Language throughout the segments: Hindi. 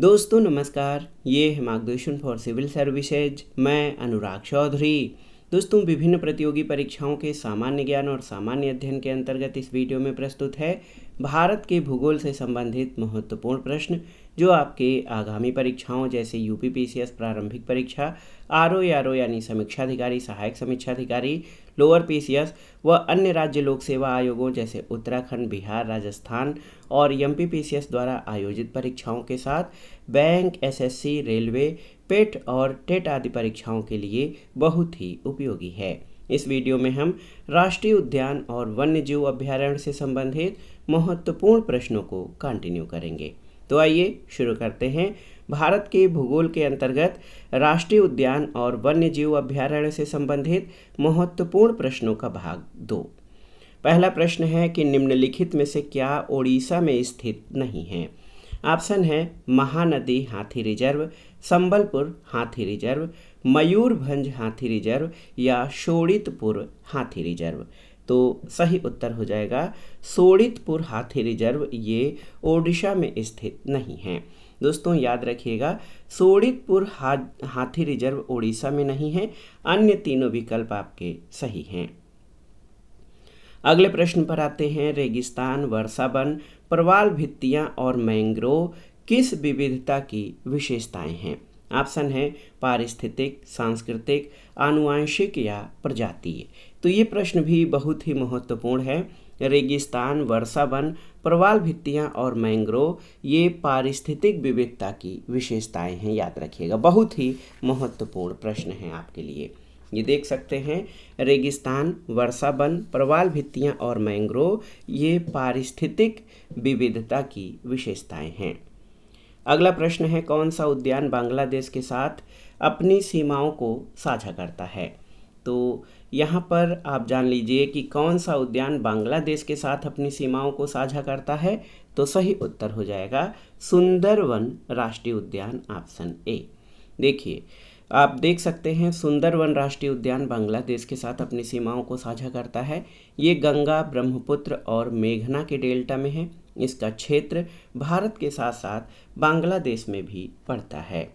दोस्तों नमस्कार, ये है मार्गदर्शन फॉर सिविल सर्विसेज। मैं अनुराग चौधरी। दोस्तों विभिन्न प्रतियोगी परीक्षाओं के सामान्य ज्ञान और सामान्य अध्ययन के अंतर्गत इस वीडियो में प्रस्तुत है भारत के भूगोल से संबंधित महत्वपूर्ण प्रश्न जो आपके आगामी परीक्षाओं जैसे यूपीपीसीएस प्रारंभिक परीक्षा, आरओ यानी समीक्षाधिकारी, सहायक समीक्षाधिकारी, लोअर पीसीएस व अन्य राज्य लोक सेवा आयोगों जैसे उत्तराखंड, बिहार, राजस्थान और एमपीपीसीएस द्वारा आयोजित परीक्षाओं के साथ बैंक, एसएससी, रेलवे, पेट और टेट आदि परीक्षाओं के लिए बहुत ही उपयोगी है। इस वीडियो में हम राष्ट्रीय उद्यान और वन्यजीव अभयारण्य से संबंधित महत्वपूर्ण प्रश्नों को कंटिन्यू करेंगे। तो आइए शुरू करते हैं। भारत के भूगोल के अंतर्गत राष्ट्रीय उद्यान और वन्यजीव अभयारण्य से संबंधित महत्वपूर्ण प्रश्नों का भाग 2। पहला प्रश्न है कि निम्नलिखित में से क्या ओडिशा में स्थित नहीं है। ऑप्शन है महानदी हाथी रिजर्व, संबलपुर हाथी रिजर्व, मयूरभंज हाथी रिजर्व या शोणितपुर हाथी रिजर्व। तो सही उत्तर हो जाएगा शोणितपुर हाथी रिजर्व। ये ओडिशा में स्थित नहीं है। दोस्तों याद रखिएगा, शोणितपुर हाथी रिजर्व ओडिशा में नहीं है। अन्य तीनों विकल्प आपके सही हैं। अगले प्रश्न पर आते हैं। रेगिस्तान, वर्षा वन, प्रवाल भित्तियां और मैंग्रोव किस विविधता की विशेषताएं हैं। ऑप्शन है पारिस्थितिक, सांस्कृतिक, आनुवंशिक या प्रजातीय। तो ये प्रश्न भी बहुत ही महत्वपूर्ण है। रेगिस्तान, वर्षा वन, प्रवाल भित्तियां और मैंग्रोव ये पारिस्थितिक विविधता की विशेषताएं हैं। याद रखिएगा, बहुत ही महत्वपूर्ण प्रश्न है आपके लिए। ये देख सकते हैं, रेगिस्तान, वर्षा वन, प्रवाल भित्तियां और मैंग्रोव ये पारिस्थितिक विविधता की विशेषताएं हैं। अगला प्रश्न है, कौन सा उद्यान बांग्लादेश के साथ अपनी सीमाओं को साझा करता है। तो यहाँ पर आप जान लीजिए कि कौन सा उद्यान बांग्लादेश के साथ अपनी सीमाओं को साझा करता है। तो सही उत्तर हो जाएगा सुंदरवन राष्ट्रीय उद्यान, ऑप्शन ए। देखिए, आप देख सकते हैं, सुंदरवन राष्ट्रीय उद्यान बांग्लादेश के साथ अपनी सीमाओं को साझा करता है। ये गंगा, ब्रह्मपुत्र और मेघना के डेल्टा में है। इसका क्षेत्र भारत के साथ साथ बांग्लादेश में भी पड़ता है।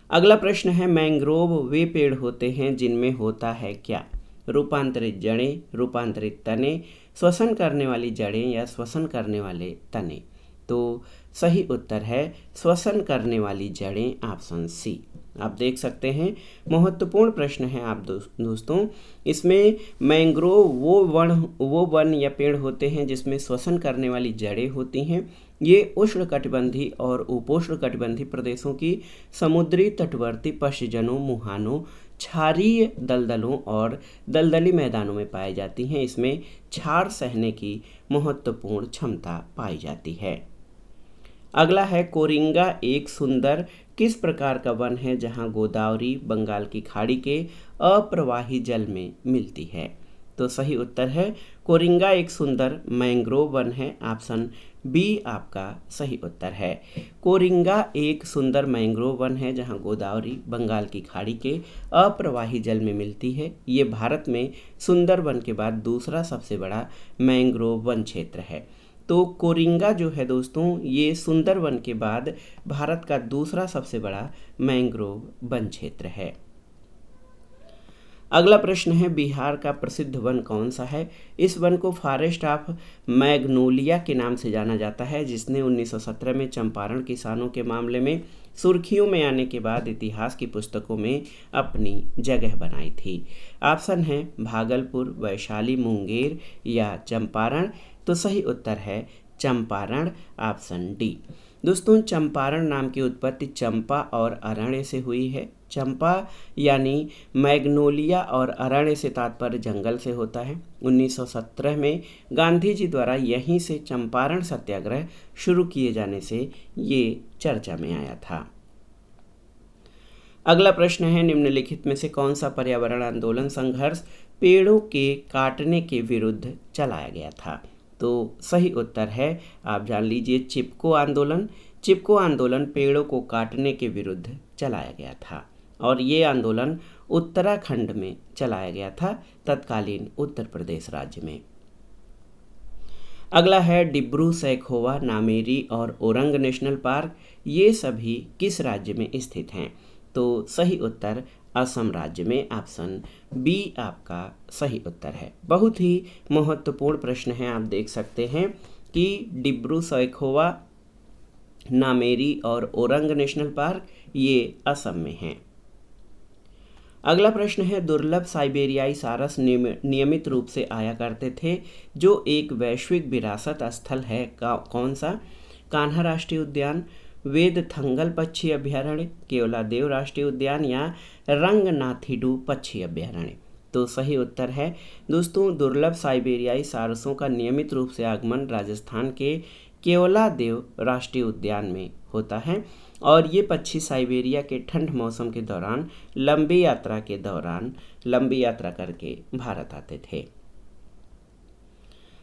अगला प्रश्न है, मैंग्रोव वे पेड़ होते हैं जिनमें होता है क्या। रूपांतरित जड़ें, रूपांतरित तने, श्वसन करने वाली जड़ें या श्वसन करने वाले तने। तो सही उत्तर है श्वसन करने वाली जड़ें, ऑप्शन सी। आप देख सकते हैं, महत्वपूर्ण प्रश्न है आप दोस्तों। इसमें मैंग्रोव वो वन या पेड़ होते हैं जिसमें श्वसन करने वाली जड़ें होती हैं। ये उष्णकटिबंधी और उपोष्णकटिबंधी प्रदेशों की समुद्री तटवर्ती पशजनों, मुहानों, क्षारीय दलदलों और दलदली मैदानों में पाई जाती हैं। इसमें क्षार सहने की महत्वपूर्ण क्षमता पाई जाती है। अगला है, कोरिंगा एक सुंदर किस प्रकार का वन है जहां गोदावरी बंगाल की खाड़ी के अप्रवाही जल में मिलती है। तो सही उत्तर है कोरिंगा एक सुंदर मैंग्रोव वन है, ऑप्शन बी आपका सही उत्तर है। कोरिंगा एक सुंदर मैंग्रोव वन है जहां गोदावरी बंगाल की खाड़ी के अप्रवाही जल में मिलती है। ये भारत में सुंदरवन के बाद दूसरा सबसे बड़ा मैंग्रोव वन क्षेत्र है। तो कोरिंगा जो है दोस्तों, ये सुंदरवन के बाद भारत का दूसरा सबसे बड़ा मैंग्रोव वन क्षेत्र है। अगला प्रश्न है, बिहार का प्रसिद्ध वन कौन सा है। इस वन को फॉरेस्ट ऑफ मैग्नोलिया के नाम से जाना जाता है, जिसने 1917 में चंपारण किसानों के मामले में सुर्खियों में आने के बाद इतिहास की पुस्तकों में अपनी जगह बनाई थी। ऑप्शन है भागलपुर, वैशाली, मुंगेर या चंपारण। तो सही उत्तर है चंपारण, ऑप्शन डी। दोस्तों चंपारण नाम की उत्पत्ति चंपा और अरण्य से हुई है। चंपा यानी मैग्नोलिया और अरण्य से तात्पर्य जंगल से होता है। 1917 में गांधी जी द्वारा यहीं से चंपारण सत्याग्रह शुरू किए जाने से ये चर्चा में आया था। अगला प्रश्न है, निम्नलिखित में से कौन सा पर्यावरण आंदोलन संघर्ष पेड़ों के काटने के विरुद्ध चलाया गया था। तो सही उत्तर है, आप जान लीजिए, चिपको आंदोलन। चिपको आंदोलन पेड़ों को काटने के विरुद्ध चलाया गया था और ये आंदोलन उत्तराखंड में चलाया गया था, तत्कालीन उत्तर प्रदेश राज्य में। अगला है डिब्रू सैखोवा, नामेरी और ओरंग नेशनल पार्क, ये सभी किस राज्य में स्थित हैं? तो सही उत्तर असम राज्य में, ऑप्शन बी आपका सही उत्तर है। बहुत ही महत्वपूर्ण प्रश्न है, आप देख सकते हैं कि डिब्रू सैखोवा, नामेरी और ओरंग नेशनल पार्क ये असम में हैं। अगला प्रश्न है दुर्लभ साइबेरियाई सारस नियमित रूप से आया करते थे, जो एक वैश्विक विरासत स्थल है, कौन सा? कान्हा राष्ट्रीय उद्यान, वेदथंगल पक्षी अभ्यारण्य, केवलादेव राष्ट्रीय उद्यान या रंगनाथिडू पक्षी अभ्यारण्य? तो सही उत्तर है दोस्तों दुर्लभ साइबेरियाई सारसों का नियमित रूप से आगमन राजस्थान के केवलादेव राष्ट्रीय उद्यान में होता है और ये पक्षी साइबेरिया के ठंड मौसम के दौरान लंबी यात्रा करके भारत आते थे।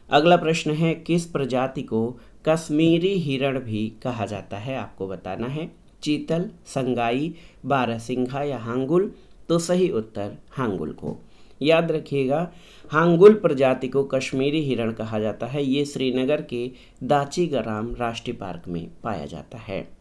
अगला प्रश्न है किस प्रजाति को कश्मीरी हिरण भी कहा जाता है? आपको बताना है। चीतल, संगाई, बारहसिंघा या हांगुल? तो सही उत्तर हांगुल को। याद रखिएगा, हांगुल प्रजाति को कश्मीरी हिरण कहा जाता है। ये श्रीनगर के दाचीगराम राष्ट्रीय पार्क में पाया जाता है।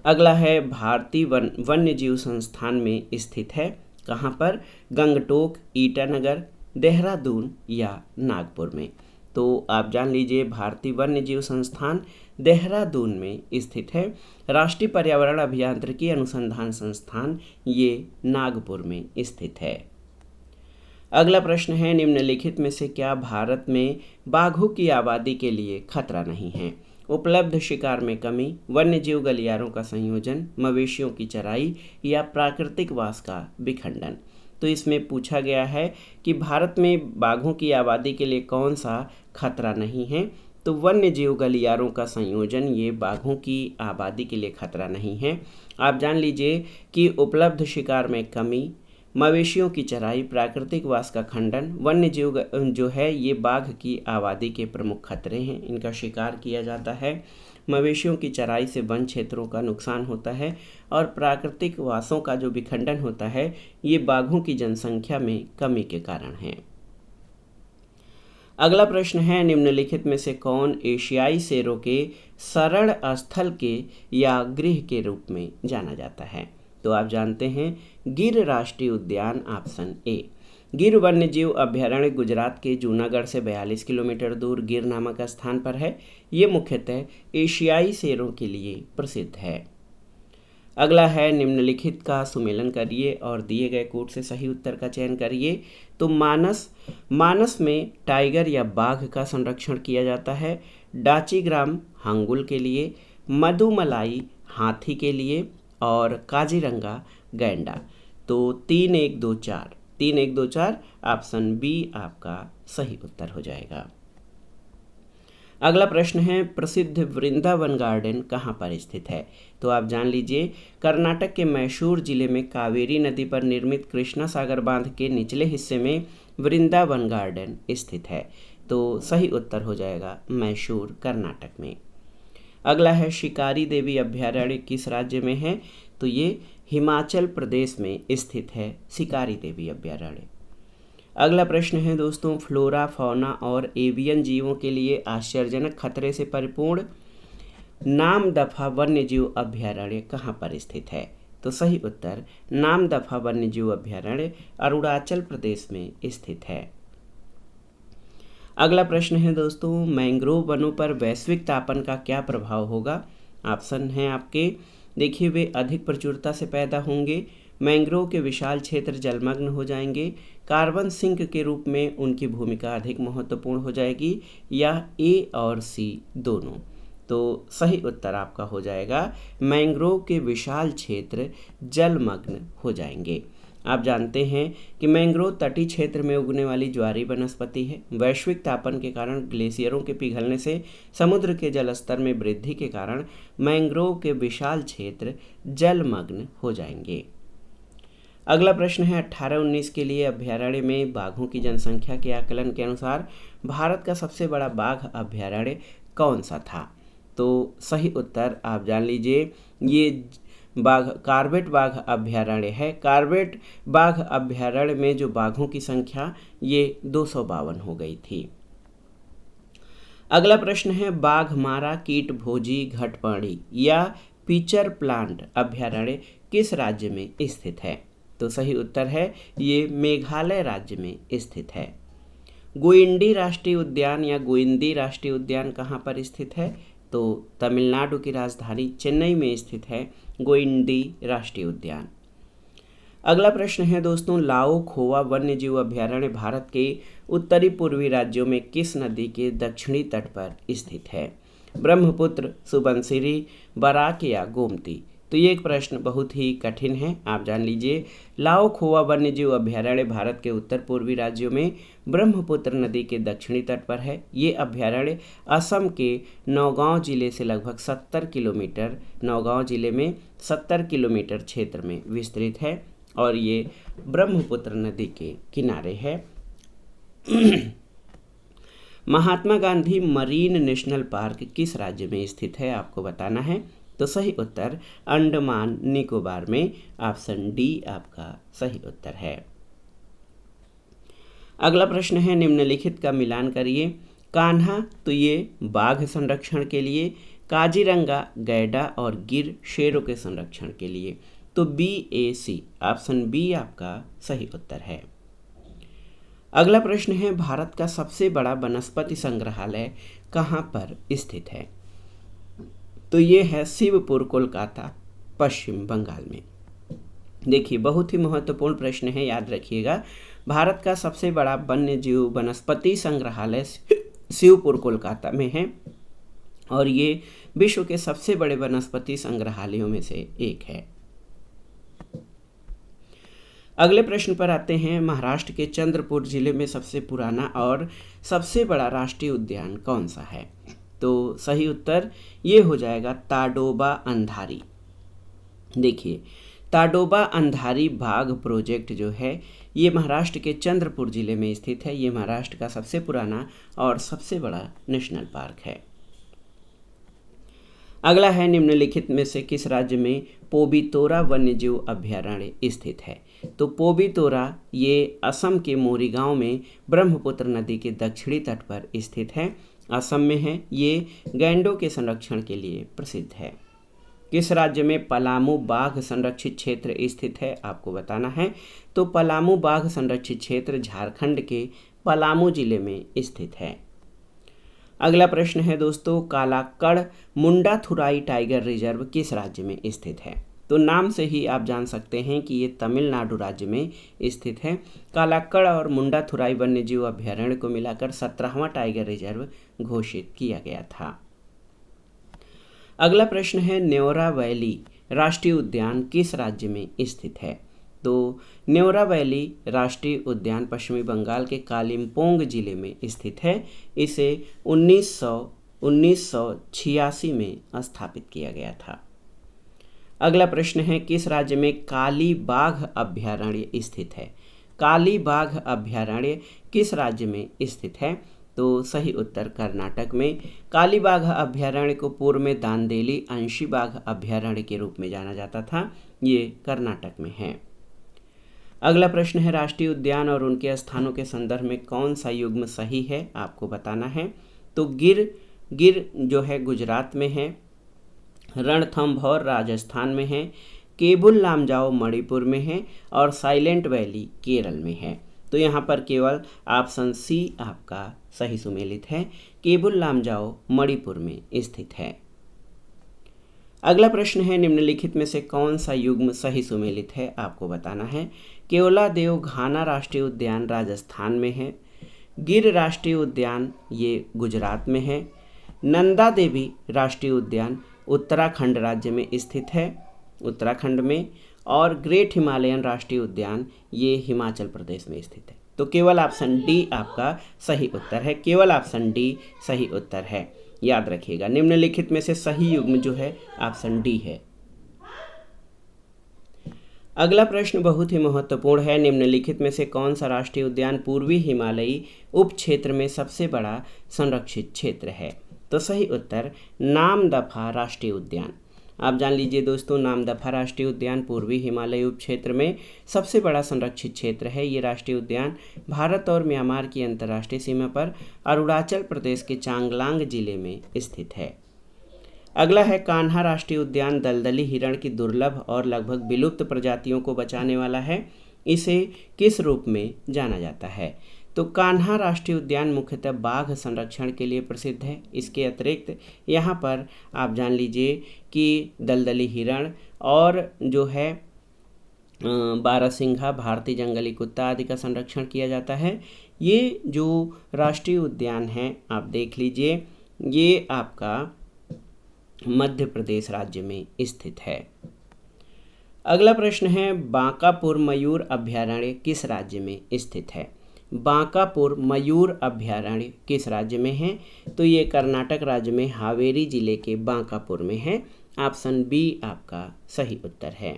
अगला है भारतीय वन्य जीव संस्थान में स्थित है, कहाँ पर? गंगटोक, ईटानगर, देहरादून या नागपुर में? तो आप जान लीजिए भारतीय वन्य जीव संस्थान देहरादून में स्थित है। राष्ट्रीय पर्यावरण अभियांत्रिकी अनुसंधान संस्थान ये नागपुर में स्थित है। अगला प्रश्न है निम्नलिखित में से क्या भारत में बाघों की आबादी के लिए खतरा नहीं है? उपलब्ध शिकार में कमी, वन्य जीव गलियारों का संयोजन, मवेशियों की चराई या प्राकृतिक वास का विखंडन? तो इसमें पूछा गया है कि भारत में बाघों की आबादी के लिए कौन सा खतरा नहीं है? तो वन्य जीव गलियारों का संयोजन ये बाघों की आबादी के लिए खतरा नहीं है। आप जान लीजिए कि उपलब्ध शिकार में कमी, मवेशियों की चराई, प्राकृतिक वास का खंडन, वन्य जीव जो है ये बाघ की आबादी के प्रमुख खतरे हैं, इनका शिकार किया जाता है। मवेशियों की चराई से वन क्षेत्रों का नुकसान होता है और प्राकृतिक वासों का जो विखंडन होता है ये बाघों की जनसंख्या में कमी के कारण है। अगला प्रश्न है निम्नलिखित में से कौन एशियाई शेरों के शरण स्थल के या गृह के रूप में जाना जाता है? तो आप जानते हैं गिर राष्ट्रीय उद्यान, ऑप्शन ए। गिर वन्यजीव अभ्यारण्य गुजरात के जूनागढ़ से 42 किलोमीटर दूर गिर नामक स्थान पर है। ये मुख्यतः एशियाई शेरों के लिए प्रसिद्ध है। अगला है निम्नलिखित का सुमेलन करिए और दिए गए कोड से सही उत्तर का चयन करिए। तो मानस में टाइगर या बाघ का संरक्षण किया जाता है, डाचीग्राम हांगुल के लिए, मधुमलाई हाथी के लिए और काजीरंगा गैंडा। तो 3-1-2-4 ऑप्शन बी आपका सही उत्तर हो जाएगा। अगला प्रश्न है प्रसिद्ध वृंदावन गार्डन कहाँ पर स्थित है? तो आप जान लीजिए कर्नाटक के मैसूर जिले में कावेरी नदी पर निर्मित कृष्णा सागर बांध के निचले हिस्से में वृंदावन गार्डन स्थित है। तो सही उत्तर हो जाएगा मैसूर, कर्नाटक में। अगला है शिकारी देवी अभ्यारण्य किस राज्य में है? तो ये हिमाचल प्रदेश में स्थित है शिकारी देवी अभ्यारण्य। अगला प्रश्न है दोस्तों फ्लोरा, फौना और एवियन जीवों के लिए आश्चर्यजनक खतरे से परिपूर्ण नामदफा वन्यजीव अभ्यारण्य कहाँ पर स्थित है? तो सही उत्तर नामदफा वन्यजीव अभ्यारण्य अरुणाचल प्रदेश में स्थित है। अगला प्रश्न है दोस्तों मैंग्रोव वनों पर वैश्विक तापन का क्या प्रभाव होगा? ऑप्शन है आपके, देखिए वे अधिक प्रचुरता से पैदा होंगे, मैंग्रोव के विशाल क्षेत्र जलमग्न हो जाएंगे, कार्बन सिंक के रूप में उनकी भूमिका अधिक महत्वपूर्ण हो जाएगी, या ए और सी दोनों। तो सही उत्तर आपका हो जाएगा मैंग्रोव के विशाल क्षेत्र जलमग्न हो जाएंगे। आप जानते हैं कि मैंग्रोव तटीय क्षेत्र में उगने वाली ज्वारी वनस्पति है। वैश्विक तापन के कारण ग्लेशियरों के पिघलने से समुद्र के जलस्तर में वृद्धि के कारण मैंग्रोव के विशाल क्षेत्र जलमग्न हो जाएंगे। अगला प्रश्न है 18-19 के लिए अभ्यारण्य में बाघों की जनसंख्या के आकलन के अनुसार भारत का सबसे बड़ा बाघ अभ्यारण्य कौन सा था? तो सही उत्तर आप जान लीजिए ये कार्बेट बाघ अभ्यारण्य है। कार्बेट बाघ अभ्यारण्य में जो बाघों की संख्या ये 252 हो गई थी। अगला प्रश्न है बाघमारा कीट भोजी घटपर्णी या पीचर प्लांट अभ्यारण्य किस राज्य में स्थित है? तो सही उत्तर है ये मेघालय राज्य में स्थित है। गुइंडी राष्ट्रीय उद्यान या गुइंदी राष्ट्रीय उद्यान कहाँ पर स्थित है? तो तमिलनाडु की राजधानी चेन्नई में स्थित है गुइंडी राष्ट्रीय उद्यान। अगला प्रश्न है दोस्तों लाओ खोवा वन्यजीव अभ्यारण्य भारत के उत्तरी पूर्वी राज्यों में किस नदी के दक्षिणी तट पर स्थित है? ब्रह्मपुत्र, सुबनसिरी, बराक या गोमती? तो ये एक प्रश्न बहुत ही कठिन है, आप जान लीजिए। लाओ खोवा वन्यजीव अभ्यारण्य भारत के उत्तर पूर्वी राज्यों में ब्रह्मपुत्र नदी के दक्षिणी तट पर है। ये अभ्यारण्य असम के नौगांव जिले से लगभग 70 किलोमीटर, नौगांव जिले में 70 किलोमीटर क्षेत्र में विस्तृत है और ये ब्रह्मपुत्र नदी के किनारे है। Mahatma Gandhi marine national park किस राज्य में स्थित है? आपको बताना है। तो सही उत्तर अंडमान निकोबार में, ऑप्शन डी आपका सही उत्तर है। अगला प्रश्न है निम्नलिखित का मिलान करिए। कान्हा तो ये बाघ संरक्षण के लिए, काजीरंगा गैंडा और गिर शेरों के संरक्षण के लिए। तो BAC ऑप्शन बी आपका सही उत्तर है। अगला प्रश्न है भारत का सबसे बड़ा वनस्पति संग्रहालय कहाँ पर स्थित है? तो ये है शिवपुर, कोलकाता, पश्चिम बंगाल में। देखिए बहुत ही महत्वपूर्ण प्रश्न है, याद रखिएगा। भारत का सबसे बड़ा वन्यजीव वनस्पति संग्रहालय शिवपुर, कोलकाता में है और ये विश्व के सबसे बड़े वनस्पति संग्रहालयों में से एक है। अगले प्रश्न पर आते हैं। महाराष्ट्र के चंद्रपुर जिले में सबसे पुराना और सबसे बड़ा राष्ट्रीय उद्यान कौन सा है? तो सही उत्तर ये हो जाएगा ताडोबा अंधारी। देखिए ताडोबा अंधारी बाघ प्रोजेक्ट जो है ये महाराष्ट्र के चंद्रपुर जिले में स्थित है। ये महाराष्ट्र का सबसे पुराना और सबसे बड़ा नेशनल पार्क है। अगला है निम्नलिखित में से किस राज्य में पोबितोरा वन्यजीव अभ्यारण्य स्थित है? तो पोबितोरा ये असम के मोरीगांव में ब्रह्मपुत्र नदी के दक्षिणी तट पर स्थित है, असम में है। ये गैंडों के संरक्षण के लिए प्रसिद्ध है। किस राज्य में पलामू बाघ संरक्षित क्षेत्र स्थित है? आपको बताना है। तो पलामू बाघ संरक्षित क्षेत्र झारखंड के पलामू जिले में स्थित है। अगला प्रश्न है दोस्तों कालाकड़ मुंडाथुराई टाइगर रिजर्व किस राज्य में स्थित है? तो नाम से ही आप जान सकते हैं कि ये तमिलनाडु राज्य में स्थित है। कालाकड़ और मुंडाथुराई वन्यजीव अभ्यारण्य को मिलाकर 17वां टाइगर रिजर्व घोषित किया गया था। अगला प्रश्न है न्योरा वैली राष्ट्रीय उद्यान किस राज्य में स्थित है? तो न्योरा वैली राष्ट्रीय उद्यान पश्चिमी बंगाल के कालिम्पोंग जिले में स्थित है। इसे 1986 में स्थापित किया गया था। अगला प्रश्न है किस राज्य में काली बाघ अभ्यारण्य स्थित है? काली बाघ अभ्यारण्य किस राज्य में स्थित है? तो सही उत्तर कर्नाटक में। काली बाघ अभ्यारण्य को पूर्व में दांदेली अंशी बाघ अभ्यारण्य के रूप में जाना जाता था। ये कर्नाटक में है। अगला प्रश्न है राष्ट्रीय उद्यान और उनके स्थानों के संदर्भ में कौन सा युग्म सही है? आपको बताना है। तो गिर जो है गुजरात में है, रणथंभौर राजस्थान में है, केबुल लामजाओ मणिपुर में है और साइलेंट वैली केरल में है। तो यहाँ पर केवल ऑप्शन सी आपका सही सुमेलित है, केबुल लामजाओ मणिपुर में स्थित है। अगला प्रश्न है निम्नलिखित में से कौन सा युग्म सही सुमेलित है? आपको बताना है। केवलादेव घाना राष्ट्रीय उद्यान राजस्थान में है, गिर राष्ट्रीय उद्यान ये गुजरात में है, नंदा देवी राष्ट्रीय उद्यान उत्तराखंड राज्य में स्थित है, उत्तराखंड में, और ग्रेट हिमालयन राष्ट्रीय उद्यान ये हिमाचल प्रदेश में स्थित है। तो केवल ऑप्शन डी आपका सही उत्तर है, केवल ऑप्शन डी सही उत्तर है। याद रखिएगा निम्नलिखित में से सही युग्म जो है ऑप्शन डी है। अगला प्रश्न बहुत ही महत्वपूर्ण है। निम्नलिखित में से कौन सा राष्ट्रीय उद्यान पूर्वी हिमालयी उप क्षेत्र में सबसे बड़ा संरक्षित क्षेत्र है? तो सही उत्तर नामदफा राष्ट्रीय उद्यान। आप जान लीजिए दोस्तों, नामदफा राष्ट्रीय उद्यान पूर्वी हिमालय उप क्षेत्र में सबसे बड़ा संरक्षित क्षेत्र है। ये राष्ट्रीय उद्यान भारत और म्यांमार की अंतर्राष्ट्रीय सीमा पर अरुणाचल प्रदेश के चांगलांग जिले में स्थित है। अगला है कान्हा राष्ट्रीय उद्यान दलदली हिरण की दुर्लभ और लगभग विलुप्त प्रजातियों को बचाने वाला है। इसे किस रूप में जाना जाता है? तो कान्हा राष्ट्रीय उद्यान मुख्यतः बाघ संरक्षण के लिए प्रसिद्ध है। इसके अतिरिक्त यहाँ पर आप जान लीजिए कि दलदली हिरण और जो है बारहसिंघा, भारतीय जंगली कुत्ता आदि का संरक्षण किया जाता है। ये जो राष्ट्रीय उद्यान है आप देख लीजिए, ये आपका मध्य प्रदेश राज्य में स्थित है। अगला प्रश्न है बांकापुर मयूर अभयारण्य किस राज्य में स्थित है? बांकापुर मयूर अभयारण्य किस राज्य में है? तो ये कर्नाटक राज्य में हावेरी जिले के बांकापुर में है। ऑप्शन बी आपका सही उत्तर है।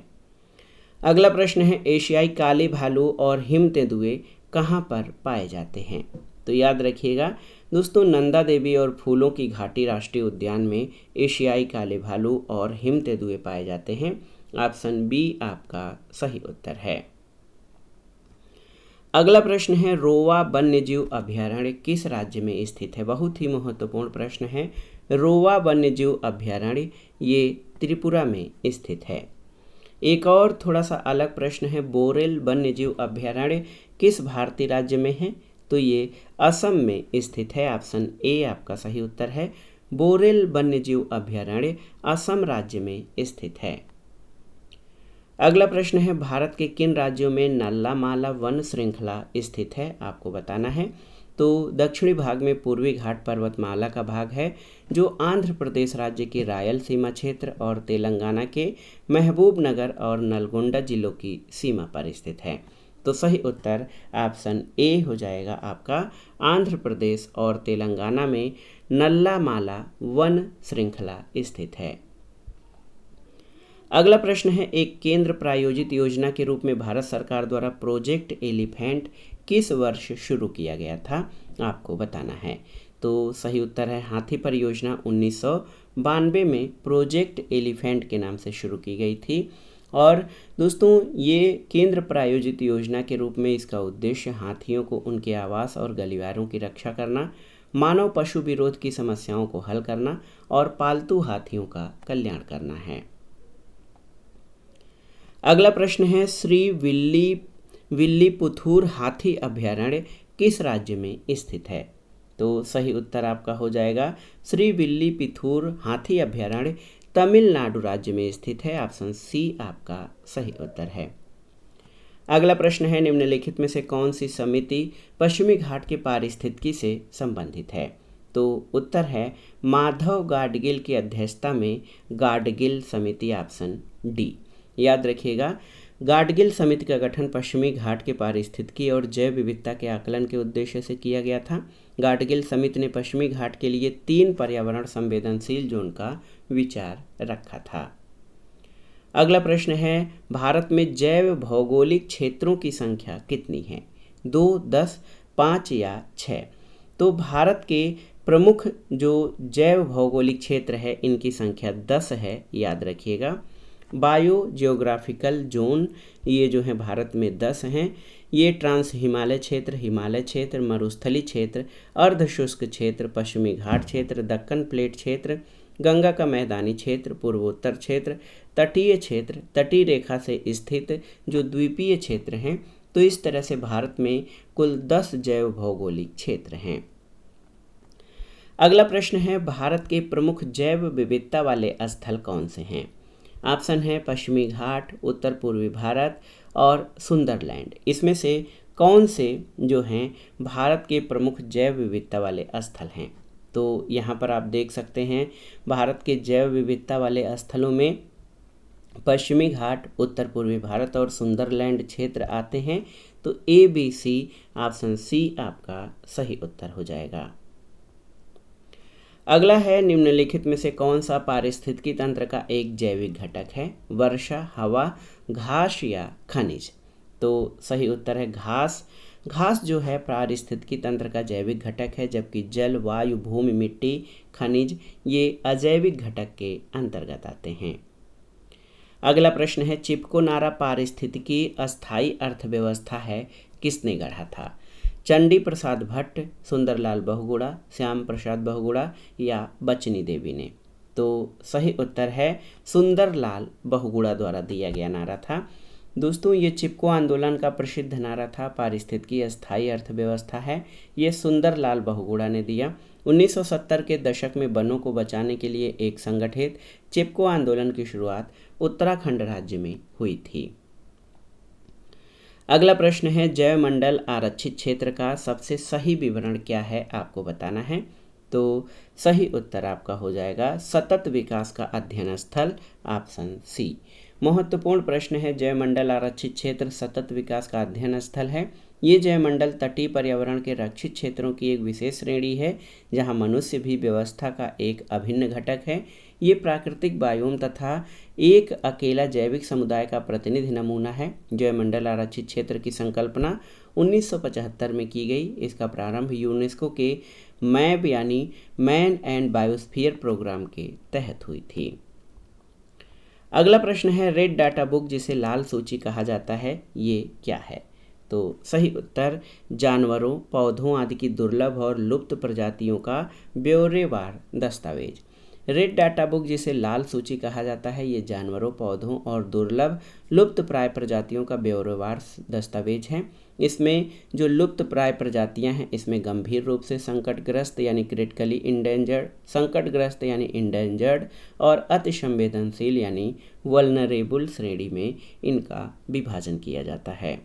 अगला प्रश्न है एशियाई काले भालू और हिम तेंदुए कहाँ पर पाए जाते हैं? तो याद रखिएगा दोस्तों, नंदा देवी और फूलों की घाटी राष्ट्रीय उद्यान में एशियाई काले भालू और हिम तेंदुए पाए जाते हैं। ऑप्शन बी आपका सही उत्तर है। अगला प्रश्न है रोवा वन्यजीव अभयारण्य किस राज्य में स्थित है? बहुत ही महत्वपूर्ण प्रश्न है। रोवा वन्यजीव अभयारण्य ये त्रिपुरा में स्थित है। एक और थोड़ा सा अलग प्रश्न है बोरेल वन्यजीव अभयारण्य किस भारतीय राज्य में है? तो ये असम में स्थित है। ऑप्शन ए आपका सही उत्तर है। बोरेल वन्यजीव अभयारण्य असम राज्य में स्थित है। अगला प्रश्न है भारत के किन राज्यों में नल्ला माला वन श्रृंखला स्थित है? आपको बताना है। तो दक्षिणी भाग में पूर्वी घाट पर्वतमाला का भाग है जो आंध्र प्रदेश राज्य के रायलसीमा क्षेत्र और तेलंगाना के महबूबनगर और नलगोंडा जिलों की सीमा पर स्थित है। तो सही उत्तर ऑप्शन ए हो जाएगा आपका। आंध्र प्रदेश और तेलंगाना में नल्ला माला वन श्रृंखला स्थित है। अगला प्रश्न है एक केंद्र प्रायोजित योजना के रूप में भारत सरकार द्वारा प्रोजेक्ट एलिफेंट किस वर्ष शुरू किया गया था? आपको बताना है। तो सही उत्तर है हाथी परियोजना 1992 में प्रोजेक्ट एलिफेंट के नाम से शुरू की गई थी। और दोस्तों ये केंद्र प्रायोजित योजना के रूप में इसका उद्देश्य हाथियों को उनके आवास और गलियारों की रक्षा करना, मानव पशु विरोध की समस्याओं को हल करना और पालतू हाथियों का कल्याण करना है। अगला प्रश्न है श्री विल्लीपुथूर हाथी अभयारण्य किस राज्य में स्थित है? तो सही उत्तर आपका हो जाएगा श्री विल्लीपुथूर हाथी अभयारण्य तमिलनाडु राज्य में स्थित है। ऑप्शन सी आपका सही उत्तर है। अगला प्रश्न है निम्नलिखित में से कौन सी समिति पश्चिमी घाट के पारिस्थितिकी से संबंधित है? तो उत्तर है माधव गाडगिल की अध्यक्षता में गाडगिल समिति। Option D. याद रखिएगा गाडगिल समिति का गठन पश्चिमी घाट के पारिस्थितिकी और जैव विविधता के आकलन के उद्देश्य से किया गया था। गाडगिल समिति ने पश्चिमी घाट के लिए 3 पर्यावरण संवेदनशील जोन का विचार रखा था। अगला प्रश्न है भारत में जैव भौगोलिक क्षेत्रों की संख्या कितनी है? 2, 10, 5 या 6? तो भारत के प्रमुख जो जैव भौगोलिक क्षेत्र है इनकी संख्या 10 है। याद रखिएगा बायो जियोग्राफिकल जोन ये जो है भारत में 10 हैं। ये ट्रांस हिमालय क्षेत्र, हिमालय क्षेत्र, मरुस्थली क्षेत्र, अर्धशुष्क क्षेत्र, पश्चिमी घाट क्षेत्र, दक्कन प्लेट क्षेत्र, गंगा का मैदानी क्षेत्र, पूर्वोत्तर क्षेत्र, तटीय क्षेत्र, तटीय रेखा से स्थित जो द्वीपीय क्षेत्र हैं। तो इस तरह से भारत में कुल 10 जैव भौगोलिक क्षेत्र हैं। अगला प्रश्न है भारत के प्रमुख जैव विविधता वाले स्थल कौन से हैं? ऑप्शन है पश्चिमी घाट, उत्तर पूर्वी भारत और सुंदरलैंड। इसमें से कौन से जो हैं भारत के प्रमुख जैव विविधता वाले स्थल हैं? तो यहाँ पर आप देख सकते हैं भारत के जैव विविधता वाले स्थलों में पश्चिमी घाट, उत्तर पूर्वी भारत और सुंदरलैंड क्षेत्र आते हैं। तो ए, बी, सी, ऑप्शन सी आपका सही उत्तर हो जाएगा। अगला है निम्नलिखित में से कौन सा पारिस्थितिकी तंत्र का एक जैविक घटक है? वर्षा, हवा, घास या खनिज? तो सही उत्तर है घास। घास जो है पारिस्थितिकी तंत्र का जैविक घटक है, जबकि जल, वायु, भूमि, मिट्टी, खनिज ये अजैविक घटक के अंतर्गत आते हैं। अगला प्रश्न है चिपको नारा पारिस्थितिकी अस्थायी अर्थव्यवस्था है किसने गढ़ा था? चंडी प्रसाद भट्ट, सुंदरलाल बहुगुणा, श्याम प्रसाद बहुगुणा या बचनी देवी ने? तो सही उत्तर है सुंदरलाल बहुगुणा द्वारा दिया गया नारा था। दोस्तों ये चिपको आंदोलन का प्रसिद्ध नारा था पारिस्थितिकी अस्थायी अर्थव्यवस्था है, ये सुंदरलाल बहुगुणा ने दिया। 1970 के दशक में वनों को बचाने के लिए एक संगठित चिपको आंदोलन की शुरुआत उत्तराखंड राज्य में हुई थी। अगला प्रश्न है जैवमंडल आरक्षित क्षेत्र का सबसे सही विवरण क्या है, आपको बताना है। तो सही उत्तर आपका हो जाएगा सतत विकास का अध्ययन स्थल, ऑप्शन सी। महत्वपूर्ण प्रश्न है जैवमंडल आरक्षित क्षेत्र सतत विकास का अध्ययन स्थल है। ये जैवमंडल तटीय पर्यावरण के रक्षित क्षेत्रों की एक विशेष श्रेणी है जहां मनुष्य भी व्यवस्था का एक अभिन्न घटक है। ये प्राकृतिक बायोम तथा एक अकेला जैविक समुदाय का प्रतिनिधि नमूना है। जैवमंडल आरक्षित क्षेत्र की संकल्पना 1975 में की गई। इसका प्रारंभ यूनेस्को के मैप यानी मैन एंड बायोस्फीयर प्रोग्राम के तहत हुई थी। अगला प्रश्न है रेड डाटा बुक जिसे लाल सूची कहा जाता है, ये क्या है? तो सही उत्तर जानवरों, पौधों आदि की दुर्लभ और लुप्त प्रजातियों का ब्यौरेवार दस्तावेज। रेड डाटा बुक जिसे लाल सूची कहा जाता है, ये जानवरों, पौधों और दुर्लभ लुप्त प्राय प्रजातियों का ब्यौरेवार दस्तावेज है। इसमें जो लुप्त प्राय प्रजातियां हैं इसमें गंभीर रूप से संकटग्रस्त यानी क्रिटिकली इंडेंजर्ड, संकटग्रस्त यानी इंडेंजर्ड और अति संवेदनशील यानी वल्नरेबल श्रेणी में इनका विभाजन किया जाता है।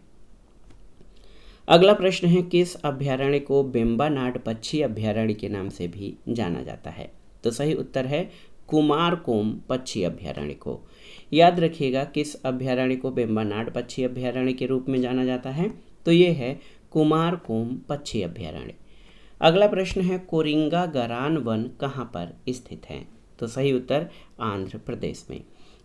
अगला प्रश्न है किस अभ्यारण्य को बेम्बानाड पक्षी अभ्यारण्य के नाम से भी जाना जाता है? तो सही उत्तर है कुमारकोम पक्षी अभ्यारण्य को। याद रखिएगा किस अभ्यारण्य को बेम्बानाड पक्षी अभ्यारण्य के रूप में जाना जाता है, तो ये है कुमारकोम पक्षी अभ्यारण्य। अगला प्रश्न है कोरिंगा गरान वन कहाँ पर स्थित है? तो सही उत्तर आंध्र प्रदेश में।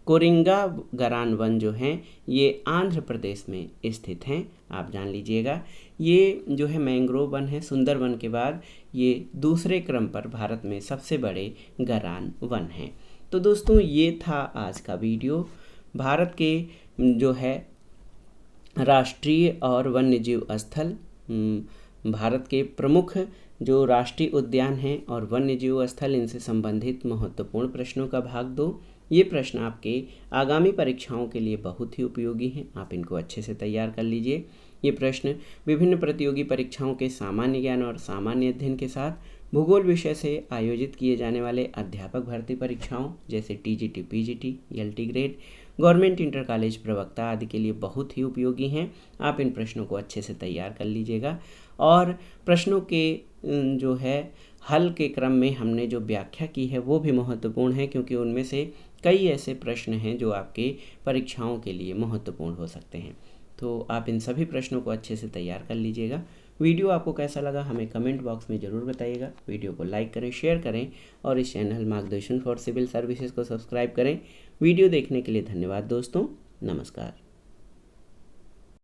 कोरिंगा गरान वन जो हैं ये आंध्र प्रदेश में स्थित हैं, आप जान लीजिएगा। ये जो है मैंग्रोव वन है, सुंदर वन के बाद ये दूसरे क्रम पर भारत में सबसे बड़े गरान वन हैं। तो दोस्तों ये था आज का वीडियो। भारत के जो है राष्ट्रीय और वन्यजीव स्थल, भारत के प्रमुख जो राष्ट्रीय उद्यान हैं और वन्यजीव स्थल, इनसे संबंधित महत्वपूर्ण प्रश्नों का भाग 2। ये प्रश्न आपके आगामी परीक्षाओं के लिए बहुत ही उपयोगी हैं, आप इनको अच्छे से तैयार कर लीजिए। ये प्रश्न विभिन्न प्रतियोगी परीक्षाओं के सामान्य ज्ञान और सामान्य अध्ययन के साथ भूगोल विषय से आयोजित किए जाने वाले अध्यापक भर्ती परीक्षाओं जैसे TGT, PGT, LT grade, government inter college प्रवक्ता आदि के लिए बहुत ही उपयोगी हैं। आप इन प्रश्नों को अच्छे से तैयार कर लीजिएगा और प्रश्नों के जो है हल के क्रम में हमने जो व्याख्या की है वो भी महत्वपूर्ण है, क्योंकि उनमें से कई ऐसे प्रश्न हैं जो आपके परीक्षाओं के लिए महत्वपूर्ण हो सकते हैं। तो आप इन सभी प्रश्नों को अच्छे से तैयार कर लीजिएगा। वीडियो आपको कैसा लगा हमें कमेंट बॉक्स में ज़रूर बताइएगा। वीडियो को लाइक करें, शेयर करें और इस चैनल मार्गदर्शन फॉर सिविल सर्विसेज को सब्सक्राइब करें। वीडियो देखने के लिए धन्यवाद दोस्तों, नमस्कार।